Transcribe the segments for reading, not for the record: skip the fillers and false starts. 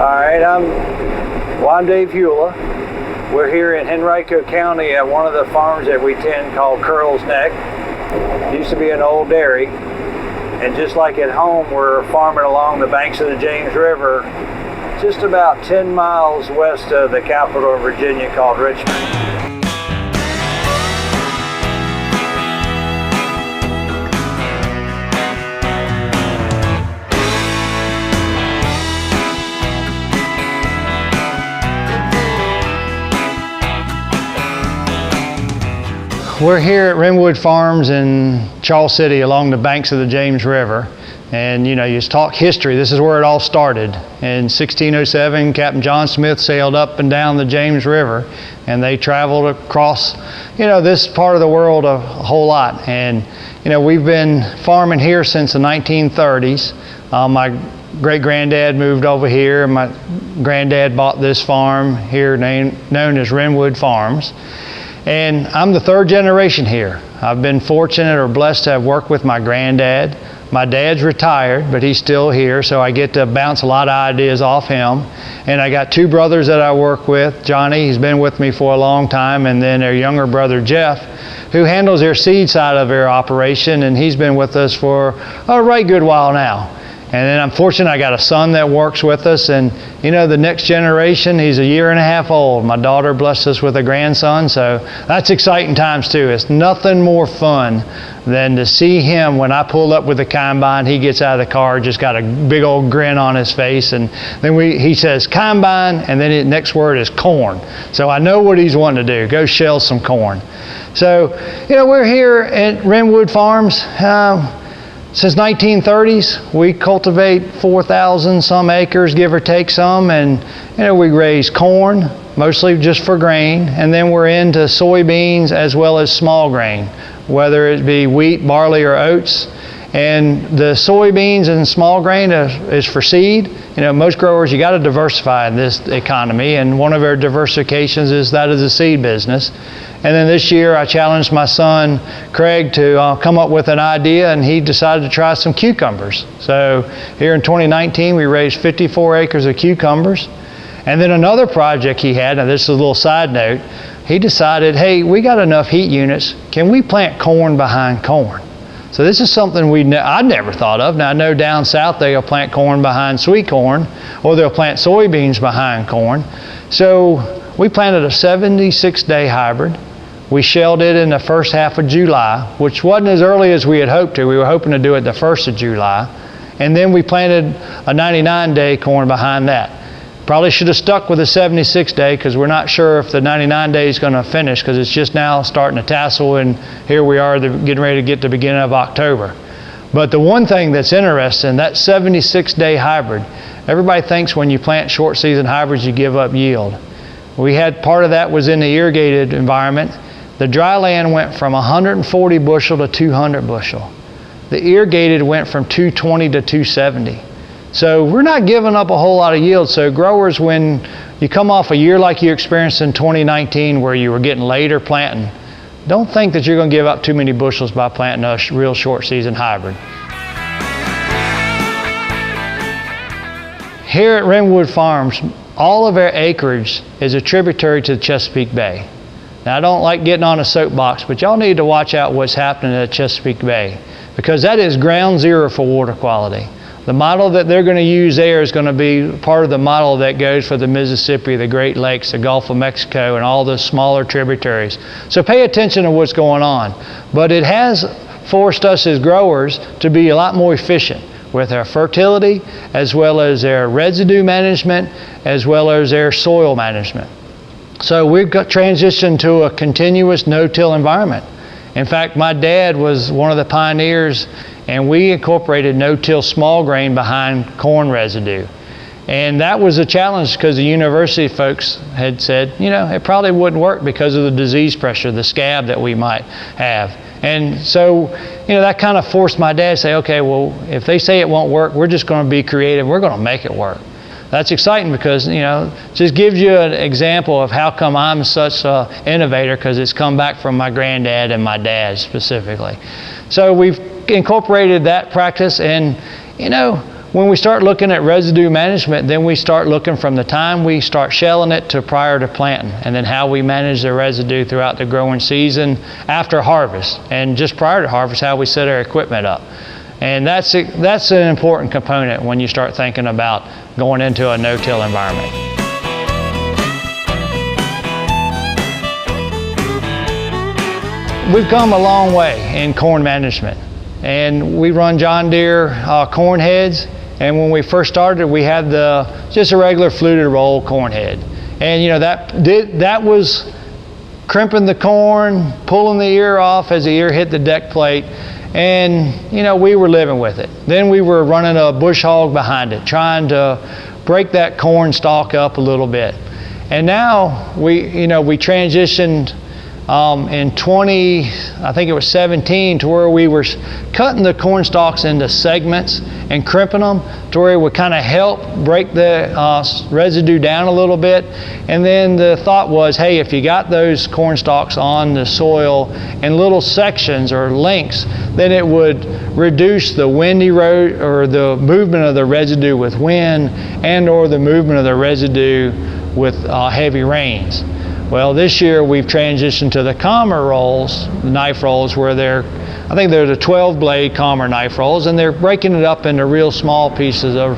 Alright, I'm Dave Hula. We're here in Henrico County at one of the farms that we tend called Curl's Neck. It used to be an old dairy, and just like at home, we're farming along the banks of the James River, just about 10 miles west of the capital of Virginia called Richmond. We're here at Renwood Farms in Charles City along the banks of the James River. And you talk history, this is where it all started. In 1607, Captain John Smith sailed up and down the James River, and they traveled across, this part of the world a whole lot. And, we've been farming here since the 1930s. My great-granddad moved over here, and my granddad bought this farm here known as Renwood Farms. And I'm the third generation here. I've been fortunate or blessed to have worked with my granddad. My dad's retired, but he's still here, so I get to bounce a lot of ideas off him. And I got two brothers that I work with. Johnny, he's been with me for a long time, and then their younger brother, Jeff, who handles their seed side of their operation, and he's been with us for a right good while now. And then I'm fortunate I got a son that works with us, and the next generation, he's a year and a half old. My daughter blessed us with a grandson, so that's exciting times too. It's nothing more fun than to see him when I pull up with the combine. He gets out of the car, just got a big old grin on his face, and then he says combine, and then the next word is corn. So I know what he's wanting to do, go shell some corn. So, we're here at Renwood Farms. Since 1930s, we cultivate 4,000 some acres, give or take some, and we raise corn, mostly just for grain, and then we're into soybeans as well as small grain, whether it be wheat, barley, or oats. And the soybeans and small grain is for seed. Most growers, you got to diversify in this economy, and one of our diversifications is that of the seed business. And then this year I challenged my son, Craig, to come up with an idea, and he decided to try some cucumbers. So here in 2019, we raised 54 acres of cucumbers. And then another project he had, now this is a little side note, he decided, hey, we got enough heat units, can we plant corn behind corn? So this is something I never thought of. Now I know down south they'll plant corn behind sweet corn, or they'll plant soybeans behind corn. So we planted a 76-day hybrid. We shelled it in the first half of July, which wasn't as early as we had hoped to. We were hoping to do it the 1st of July. And then we planted a 99-day corn behind that. Probably should have stuck with a 76-day because we're not sure if the 99-day is going to finish, because it's just now starting to tassel, and here we are getting ready to get to the beginning of October. But the one thing that's interesting, that 76-day hybrid, everybody thinks when you plant short season hybrids you give up yield. We had part of that was in the irrigated environment. The dry land went from 140 bushel to 200 bushel. The irrigated went from 220 to 270. So we're not giving up a whole lot of yield. So growers, when you come off a year like you experienced in 2019 where you were getting later planting, don't think that you're going to give up too many bushels by planting a real short season hybrid. Here at Renwood Farms, all of our acreage is a tributary to the Chesapeake Bay. Now I don't like getting on a soapbox, but y'all need to watch out what's happening at Chesapeake Bay, because that is ground zero for water quality. The model that they're going to use there is going to be part of the model that goes for the Mississippi, the Great Lakes, the Gulf of Mexico, and all the smaller tributaries. So pay attention to what's going on. But it has forced us as growers to be a lot more efficient with our fertility, as well as their residue management, as well as their soil management. So we've got transitioned to a continuous no-till environment. In fact, my dad was one of the pioneers, and we incorporated no-till small grain behind corn residue. And that was a challenge because the university folks had said, it probably wouldn't work because of the disease pressure, the scab that we might have. And so, that kind of forced my dad to say, okay, well, if they say it won't work, we're just going to be creative. We're going to make it work. That's exciting because, just gives you an example of how come I'm such an innovator, because it's come back from my granddad and my dad specifically. So we've incorporated that practice, and, when we start looking at residue management, then we start looking from the time we start shelling it to prior to planting, and then how we manage the residue throughout the growing season after harvest, and just prior to harvest, how we set our equipment up. And that's an important component when you start thinking about going into a no-till environment. We've come a long way in corn management, and we run John Deere corn heads. And when we first started, we had just a regular fluted roll corn head, and you know that was crimping the corn, pulling the ear off as the ear hit the deck plate, and you know we were living with it. Then we were running a bush hog behind it, trying to break that corn stalk up a little bit. And now we transitioned in 2017 to where we were cutting the corn stalks into segments and crimping them to where it would kind of help break the residue down a little bit. And then the thought was, hey, if you got those corn stalks on the soil in little sections or lengths, then it would reduce the windy road or the movement of the residue with wind and or the movement of the residue with heavy rains. Well, this year we've transitioned to the calmer rolls, the knife rolls, where I think they're the 12 blade calmer knife rolls, and they're breaking it up into real small pieces of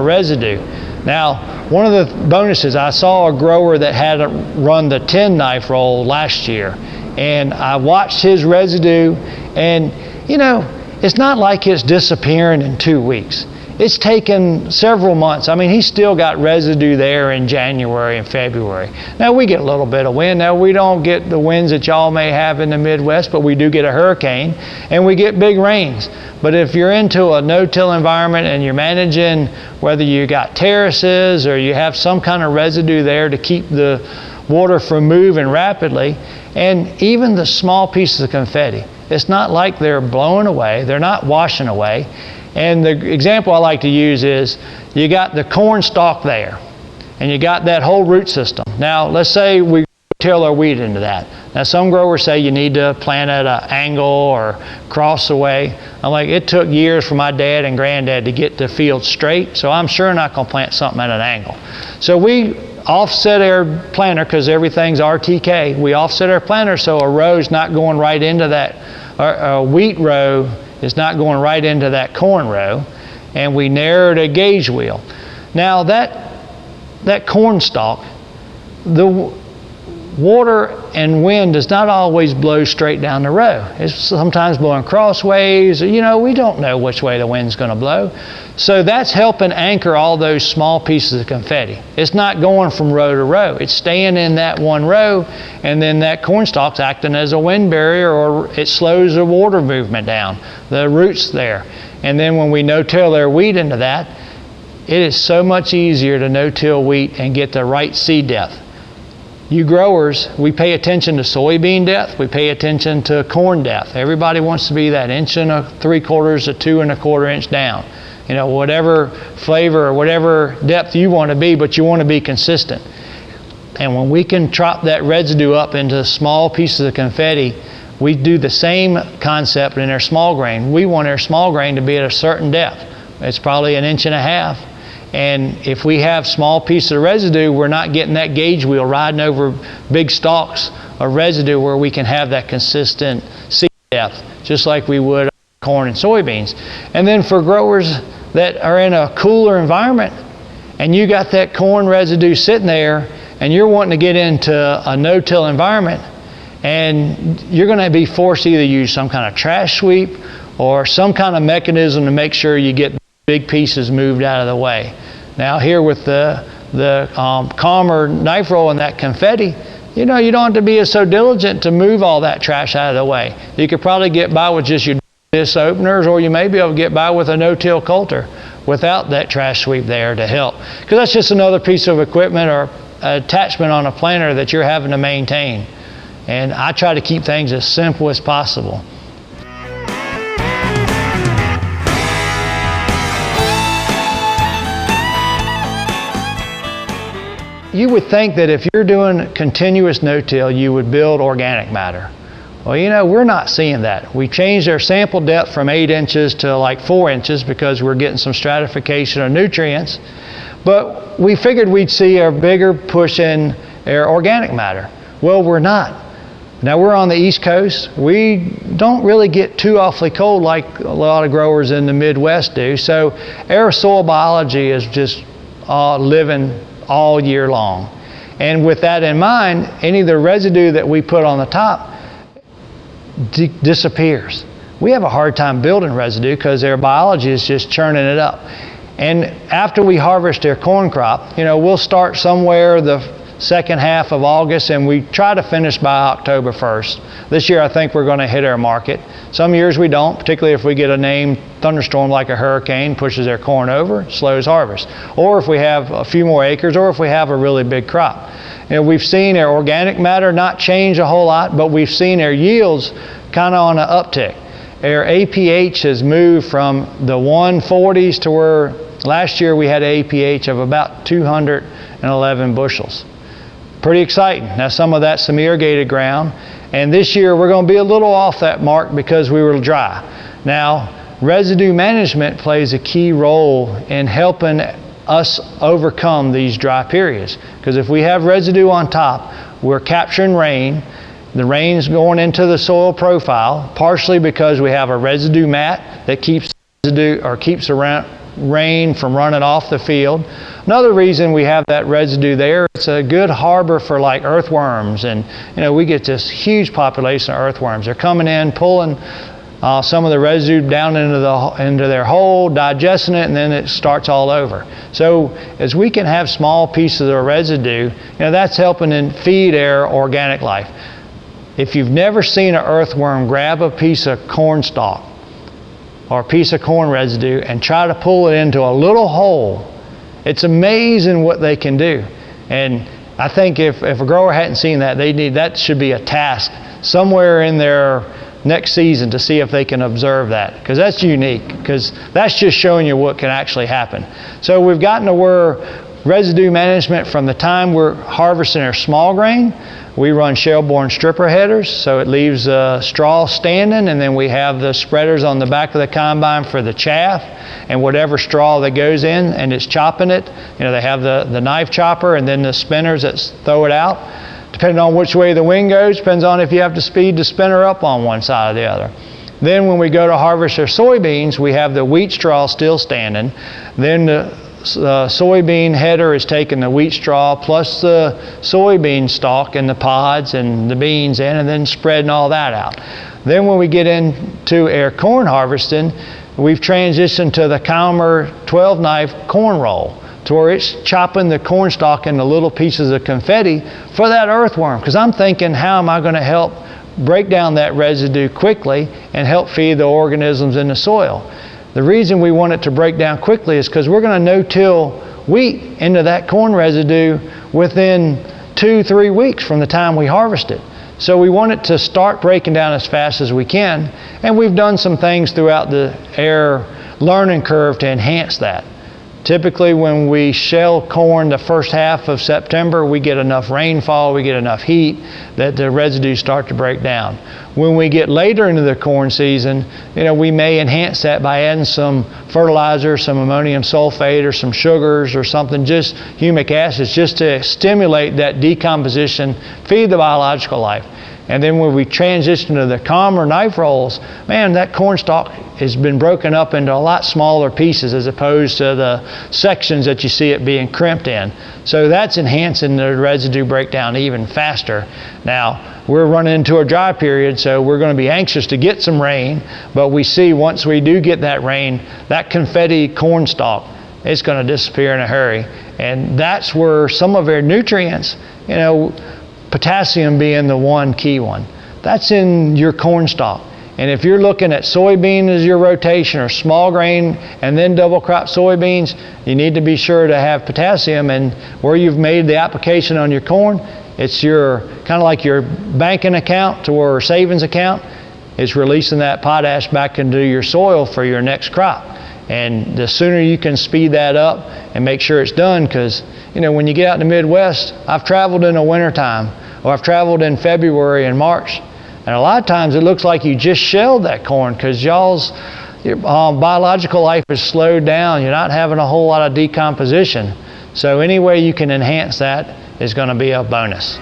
residue. Now, one of the bonuses, I saw a grower that had run the 10 knife roll last year, and I watched his residue, and you know, it's not like it's disappearing in 2 weeks. It's taken several months. I mean, he's still got residue there in January and February. Now, we get a little bit of wind. Now, we don't get the winds that y'all may have in the Midwest, but we do get a hurricane, and we get big rains. But if you're into a no-till environment and you're managing whether you got terraces or you have some kind of residue there to keep the water from moving rapidly, and even the small pieces of confetti, it's not like they're blowing away. They're not washing away. And the example I like to use is you got the corn stalk there, and you got that whole root system. Now, let's say we till our wheat into that. Now, some growers say you need to plant at an angle or cross away. I'm like, it took years for my dad and granddad to get the field straight, so I'm sure not going to plant something at an angle. So we offset our planter, because everything's RTK. We offset our planter so a row's not going right into that, a wheat row is not going right into that corn row, and we narrowed a gauge wheel. Now that corn stalk, the water and wind does not always blow straight down the row. It's sometimes blowing crossways. You know, we don't know which way the wind's going to blow. So that's helping anchor all those small pieces of confetti. It's not going from row to row. It's staying in that one row, and then that corn stalk's acting as a wind barrier, or it slows the water movement down, the roots there. And then when we no-till our wheat into that, it is so much easier to no-till wheat and get the right seed depth. You growers, we pay attention to soybean depth, we pay attention to corn depth. Everybody wants to be that 1 3/4 to 2 1/4 inch down. You know, whatever flavor or whatever depth you want to be, but you want to be consistent. And when we can chop that residue up into small pieces of confetti, we do the same concept in our small grain. We want our small grain to be at a certain depth. It's probably 1.5 inches. And if we have small pieces of residue, we're not getting that gauge wheel riding over big stalks of residue where we can have that consistent seed depth, just like we would corn and soybeans. And then for growers that are in a cooler environment, and you got that corn residue sitting there, and you're wanting to get into a no-till environment, and you're going to be forced to either use some kind of trash sweep or some kind of mechanism to make sure you get big pieces moved out of the way. Now here with the calmer knife roll and that confetti, you know, you don't have to be so diligent to move all that trash out of the way. You could probably get by with just your disc openers, or you may be able to get by with a no-till coulter without that trash sweep there to help. Because that's just another piece of equipment or attachment on a planter that you're having to maintain. And I try to keep things as simple as possible. You would think that if you're doing continuous no-till, you would build organic matter. Well, you know, we're not seeing that. We changed our sample depth from 8 inches to like 4 inches because we're getting some stratification of nutrients. But we figured we'd see a bigger push in our organic matter. Well, we're not. Now we're on the East Coast. We don't really get too awfully cold like a lot of growers in the Midwest do. So our soil biology is just living all year long. And with that in mind, any of the residue that we put on the top disappears. We have a hard time building residue because their biology is just churning it up. And after we harvest their corn crop, you know, we'll start somewhere the second half of August and we try to finish by October 1st. This year I think we're going to hit our market. Some years we don't, particularly if we get a named thunderstorm like a hurricane, pushes their corn over, slows harvest. Or if we have a few more acres, or if we have a really big crop. You know, we've seen our organic matter not change a whole lot, but we've seen our yields kind of on an uptick. Our APH has moved from the 140s to where last year we had an APH of about 211 bushels. Pretty exciting. Now some of that's some irrigated ground, and this year we're going to be a little off that mark because we were dry. Now residue management plays a key role in helping us overcome these dry periods, because if we have residue on top, we're capturing rain. The rain's going into the soil profile, partially because we have a residue mat that keeps residue or keeps around rain from running off the field. Another reason we have that residue there, it's a good harbor for like earthworms, and you know, we get this huge population of earthworms. They're coming in, pulling some of the residue down into their hole, digesting it, and then it starts all over. So as we can have small pieces of residue, you know, that's helping to feed our organic life. If you've never seen an earthworm grab a piece of corn stalk or a piece of corn residue and try to pull it into a little hole, it's amazing what they can do. And I think if a grower hadn't seen that, that should be a task somewhere in their next season to see if they can observe that, because that's unique, because that's just showing you what can actually happen. So we've gotten to where residue management, from the time we're harvesting our small grain, we run shell-borne stripper headers, so it leaves straw standing, and then we have the spreaders on the back of the combine for the chaff and whatever straw that goes in, and it's chopping it. You know, they have the knife chopper and then the spinners that throw it out. Depending on which way the wind goes, depends on if you have to speed the spinner up on one side or the other. Then when we go to harvest our soybeans, we have the wheat straw still standing. Then the soybean header is taking the wheat straw plus the soybean stalk and the pods and the beans in, and then spreading all that out. Then when we get into our corn harvesting, we've transitioned to the Calmer 12 knife corn roll, to where it's chopping the corn stalk into little pieces of confetti for that earthworm. Because I'm thinking, how am I going to help break down that residue quickly and help feed the organisms in the soil? The reason we want it to break down quickly is because we're going to no-till wheat into that corn residue within 2-3 weeks from the time we harvest it. So we want it to start breaking down as fast as we can, and we've done some things throughout our learning curve to enhance that. Typically when we shell corn the first half of September, we get enough rainfall, we get enough heat that the residues start to break down. When we get later into the corn season, you know, we may enhance that by adding some fertilizer, some ammonium sulfate, or some sugars or something, just humic acids, just to stimulate that decomposition, feed the biological life. And then when we transition to the Calmer knife rolls, man, that corn stalk has been broken up into a lot smaller pieces as opposed to the sections that you see it being crimped in. So that's enhancing the residue breakdown even faster. Now, we're running into a dry period, so we're going to be anxious to get some rain, but we see once we do get that rain, that confetti corn stalk, it's going to disappear in a hurry. And that's where some of our nutrients, you know, potassium being the one key one, that's in your corn stalk. And if you're looking at soybean as your rotation, or small grain and then double crop soybeans, you need to be sure to have potassium. And where you've made the application on your corn, it's your kind of like your banking account to or savings account. It's releasing that potash back into your soil for your next crop. And the sooner you can speed that up and make sure it's done, because you know, when you get out in the Midwest, I've traveled in the wintertime, or I've traveled in February and March, And a lot of times it looks like you just shelled that corn because y'all's biological life is slowed down. You're not having a whole lot of decomposition. So any way you can enhance that is going to be a bonus.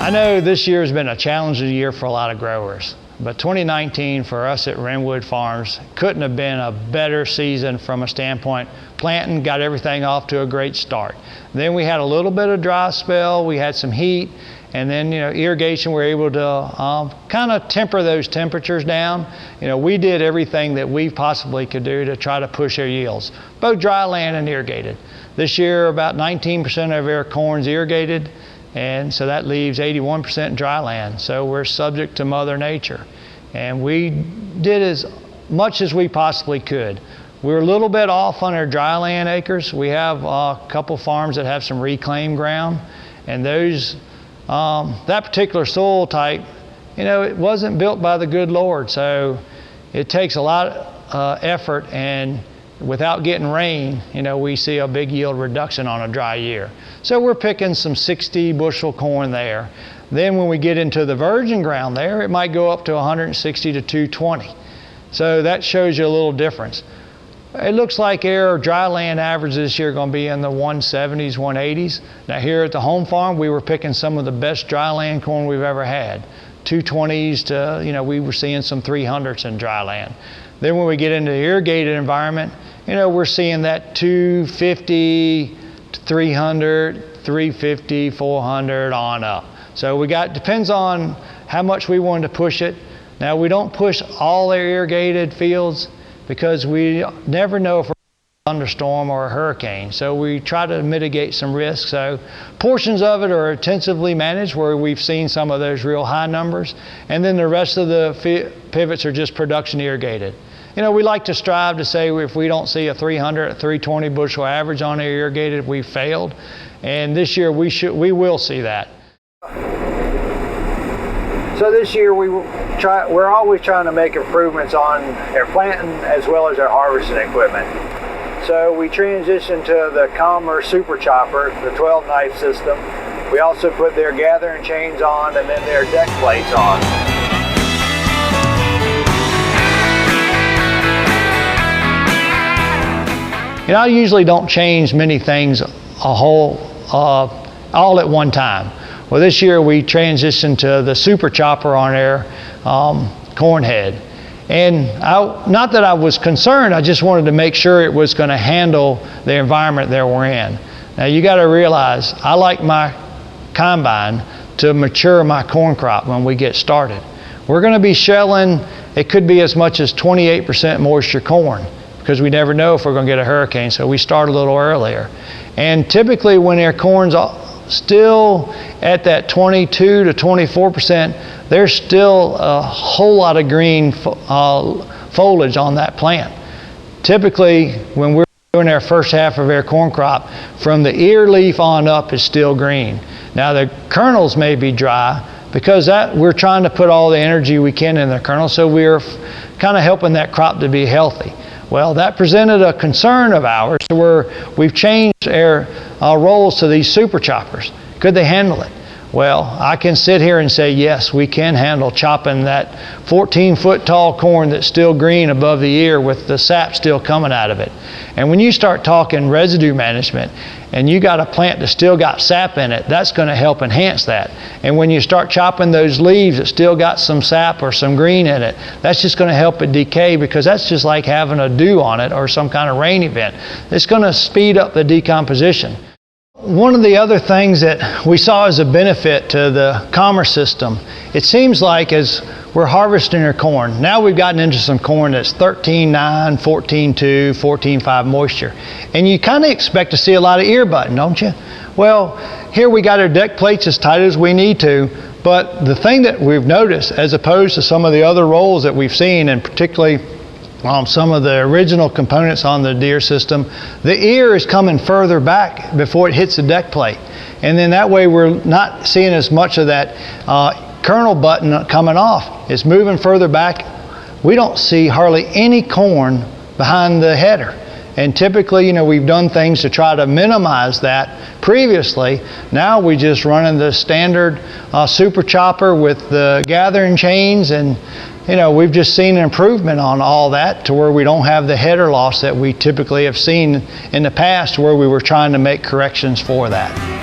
I know this year has been a challenging year for a lot of growers, but 2019 for us at Renwood Farms couldn't have been a better season from a standpoint. Planting got everything off to a great start. Then we had a little bit of dry spell, we had some heat, and then irrigation, we were able to kind of temper those temperatures down. We did everything that we possibly could do to try to push our yields, both dry land and irrigated. This year about 19% of our corn's irrigated, and so that leaves 81% dry land. So we're subject to Mother Nature. And we did as much as we possibly could. We're a little bit off on our dry land acres. We have a couple farms that have some reclaimed ground, and those, that particular soil type, it wasn't built by the good Lord. So it takes a lot of effort, and without getting rain, we see a big yield reduction on a dry year. So we're picking some 60 bushel corn there. Then when we get into the virgin ground there, it might go up to 160 to 220. So that shows you a little difference. It looks like our dry land average this year are going to be in the 170s, 180s. Now here at the home farm, we were picking some of the best dry land corn we've ever had. 220s to, we were seeing some 300s in dry land. Then when we get into the irrigated environment, we're seeing that 250 to 300, 350, 400 on up. So depends on how much we want to push it. Now we don't push all our irrigated fields because we never know if we're a thunderstorm or a hurricane. So we try to mitigate some risk. So portions of it are intensively managed where we've seen some of those real high numbers. And then the rest of the pivots are just production irrigated. We like to strive to say if we don't see a 300, 320 bushel average on our irrigated, we've failed. And this year we will see that. So this year we're always trying to make improvements on our planting as well as our harvesting equipment. So we transitioned to the Commerce Super Chopper, the 12-knife system. We also put their gathering chains on and then their deck plates on. I usually don't change many things all at one time. Well, this year we transitioned to the Super Chopper on our corn head. And not that I was concerned, I just wanted to make sure it was going to handle the environment that we're in. Now you got to realize, I like my combine to mature my corn crop when we get started. We're going to be shelling, it could be as much as 28% moisture corn, because we never know if we're going to get a hurricane, so we start a little earlier. And typically when our corn's still at that 22 to 24%, there's still a whole lot of green foliage on that plant. Typically when we're doing our first half of our corn crop, from the ear leaf on up is still green. Now the kernels may be dry because we're trying to put all the energy we can in the kernel, so we're kind of helping that crop to be healthy. Well, that presented a concern of ours where we've changed our roles to these super choppers. Could they handle it? Well, I can sit here and say, yes, we can handle chopping that 14-foot tall corn that's still green above the ear with the sap still coming out of it. And when you start talking residue management and you got a plant that's still got sap in it, that's going to help enhance that. And when you start chopping those leaves that still got some sap or some green in it, that's just going to help it decay, because that's just like having a dew on it or some kind of rain event. It's going to speed up the decomposition. One of the other things that we saw as a benefit to the Commerce system, it seems like as we're harvesting our corn, now we've gotten into some corn that's 13.9, 14.2, 14.5 moisture. And you kind of expect to see a lot of ear button, don't you? Well, here we got our deck plates as tight as we need to, but the thing that we've noticed, as opposed to some of the other rolls that we've seen, and particularly some of the original components on the Deere system, the ear is coming further back before it hits the deck plate. And then that way we're not seeing as much of that kernel button coming off. It's moving further back. We don't see hardly any corn behind the header. And typically, you know, we've done things to try to minimize that previously. Now we just running the standard super chopper with the gathering chains, and you know, we've just seen an improvement on all that to where we don't have the header loss that we typically have seen in the past, where we were trying to make corrections for that.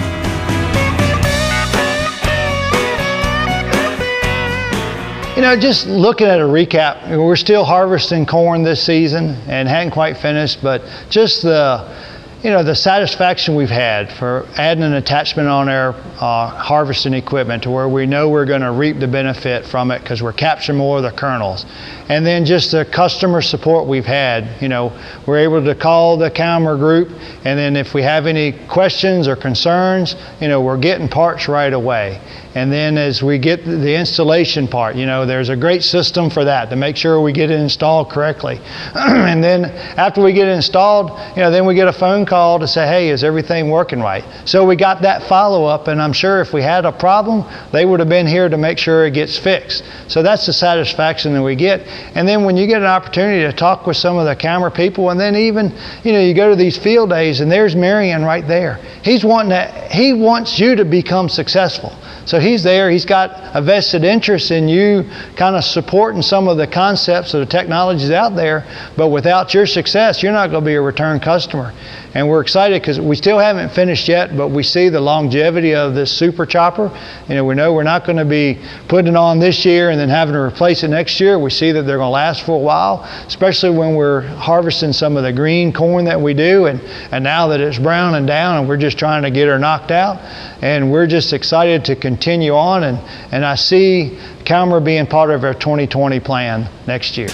You know, just looking at a recap, we're still harvesting corn this season and hadn't quite finished, but just the, you know, the satisfaction we've had for adding an attachment on our harvesting equipment to where we know we're going to reap the benefit from it because we're capturing more of the kernels. And then just the customer support we've had. You know, we're able to call the camera group, and then if we have any questions or concerns, you know, we're getting parts right away. And then as we get the installation part, you know, there's a great system for that to make sure we get it installed correctly. And then after we get it installed, you know, then we get a phone call to say, hey, is everything working right? So we got that follow-up, and I'm sure if we had a problem, they would have been here to make sure it gets fixed. So that's the satisfaction that we get. And then when you get an opportunity to talk with some of the camera people, and then even, you know, you go to these field days, and there's Marion right there. He wants you to become successful. So he's there, he's got a vested interest in you kind of supporting some of the concepts of the technologies out there, but without your success, you're not going to be a return customer. And we're excited because we still haven't finished yet, but we see the longevity of this super chopper. You know we're not going to be putting it on this year and then having to replace it next year. We see that they're going to last for a while, especially when we're harvesting some of the green corn that we do, and now that it's browning down and we're just trying to get her knocked out. And we're just excited to continue on, and I see Calmer being part of our 2020 plan next year.